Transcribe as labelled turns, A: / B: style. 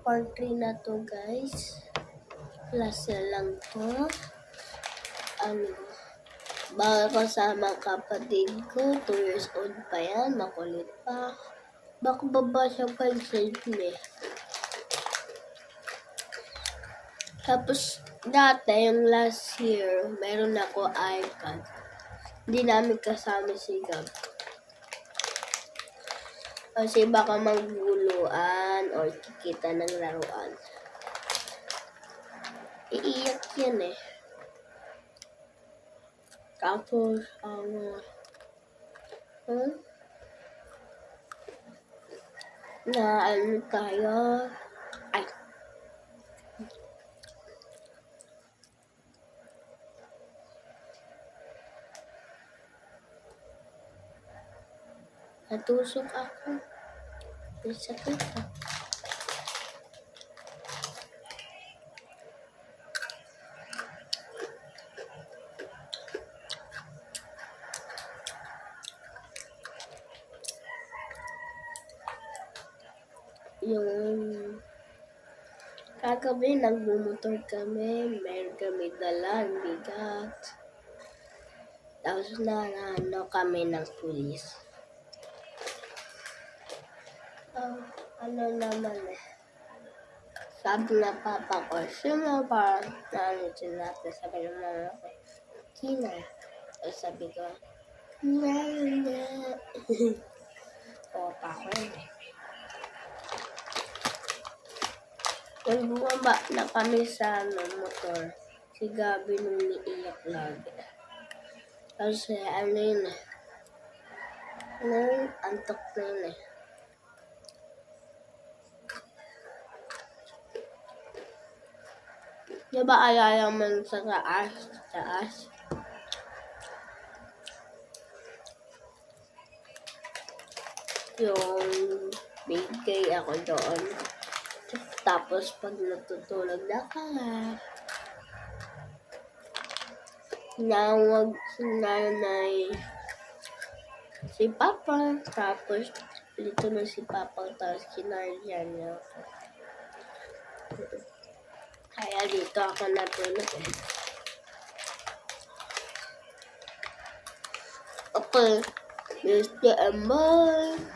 A: part 3 na to, guys. Last na lang to. Bago kasama ang kapatid ko, 2 years old pa yan, makulit pa. Baka baba siya pencil eh. Tapos, dati, yung last year, meron ako iPad. Hindi namin kasama si Gab. Kasi baka magguluan or kikita ng laruan. Iiyak yan eh. Tapos, na ano tayo, ay, natusok ako. May sakit ako. Yung kagabi nagmumotor kami, meron kami dalang bigat. Tapos ano kami ng pulis. Ano naman eh. Sabi na papa ko, sino ba nanitin natin? Sabi ng mama ko, Kina. Tapos sabi ko, Nana. Opa ko eh. Nung bumaba na kami sa motor, si Gabi nung niiyak lagi. Kasi ano yun eh. Antok na yun eh. Diba alala man sa taas? Yung bigay ako doon. Tapos pag natutulog na ka, nawag si nanay si Papa. Tapos dito na si Papa. Tapos kinaryan niya ako. Kaya dito ako natulog eh. Okay. Mr. Bye.